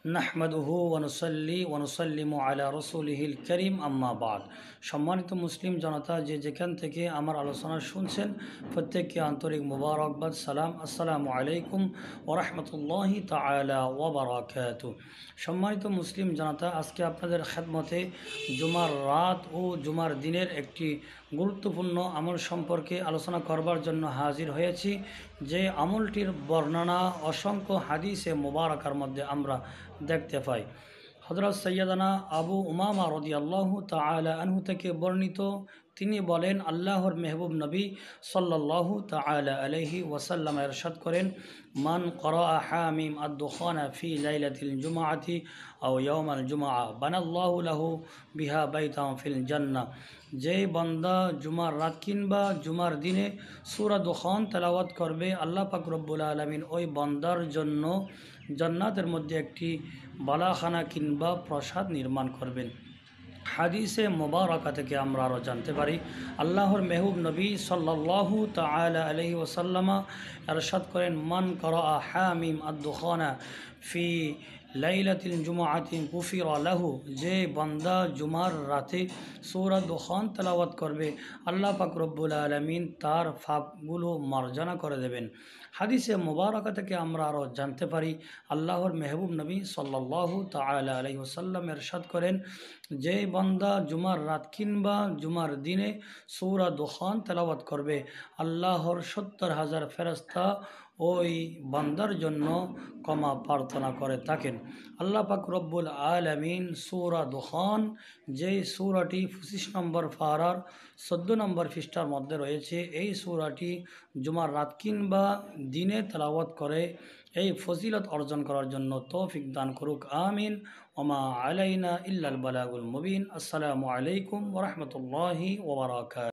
নাহমাদুহু ওয়া নুসাল্লি ওয়া নুসাল্লিমু আলা রাসূলিহিল কারীম আম্মা বাদ। সম্মানিত মুসলিম জনতা, যে যেখান থেকে আমার আলোচনা শুনছেন প্রত্যেককে আন্তরিক মুবারকবাদ, সালাম, আসসালামু আলাইকুম ওয়া রাহমাতুল্লাহি তাআলা ওয়া বারাকাতুহু। সম্মানিত মুসলিম জনতা, আজকে আপনাদের খেদমতে জুমার রাত ও জুমার দিনের একটি গুরুত্বপূর্ণ আমল সম্পর্কে আলোচনা করবার জন্য হাজির হয়েছি। যে আমলটির বর্ণনা অসংখ্য হাদিসে মুবারাকার মধ্যে আমরা দেখতে পাই। হযরত সৈয়দনা আবু উমামা রাদিয়াল্লাহু তাআলা আনহু থেকে বর্ণিত, তিনি বলেন, আল্লাহর মেহবুব নবী সাল্লাল্লাহু তাআলা আলাইহি ওয়াসাল্লাম ইরশাদ করেন, মান ক্বারা হামিম আদ-দুখানা ফি লাইলাতিল জুমআতি আও ইয়াউমাল জুমআ বানাল্লাহু লাহু বিহা বাইতান ফিল জান্নাহ। যে বান্দা জুমার রাত কিংবা জুমার দিনে সূরা দুখান তেলাওয়াত করবে, আল্লাহ পাক রব্বুল আলামিন ওই বান্দার জন্য জান্নাতের মধ্যে একটি বালাখানা কিংবা প্রাসাদ নির্মাণ করবেন। হাদিসে মুবারাকা থেকে আমরা আরও জানতে পারি, আল্লাহর মেহবুব নবী সাল্লাল্লাহু তাআলা আলাইহি ওয়াসাল্লামা ইরশাদ করেন, মান ক্বারা হামিম আদ-দুখানা ফি লাইলাতিল জুমআতি গুফিরা লাহু। যে বান্দা জুমার রাতে সূরা দুখান তেলাওয়াত করবে, আল্লাহ পাক রব্বুল আলামিন তার পাপগুলো মার্জনা করে দেবেন। হাদিসে মুবারাকা থেকে আমরা আরও জানতে পারি, আল্লাহর মেহবুব নবী সাল্লাল্লাহু তাআলা আলাইহি ওয়াসাল্লাম ইরশাদ করেন, যে বান্দা জুমার রাত কিংবা জুমার দিনে সূরা দুখান তেলাওয়াত করবে, আল্লাহর ৭০,০০০ ফেরেশতা ওই বান্দার জন্য ক্ষমা প্রার্থনা করে থাকেন। আল্লাহ পাক রব্বুল আলামিন সূরা দুখান, যেই সূরাটি ২৫ নম্বর পারার ১৪ নম্বর পৃষ্ঠার মধ্যে রয়েছে, এই সূরাটি জুমার রাত কিংবা দিনে তেলাওয়াত করে এই ফজিলত অর্জন করার জন্য তৌফিক দান করুক, আমিন। ওমা আলাইনা ইল্লাল বালাগুল মুবিন। আসসালামু আলাইকুম ওয়া রাহমাতুল্লাহি ওয়া বারাকাতুহু।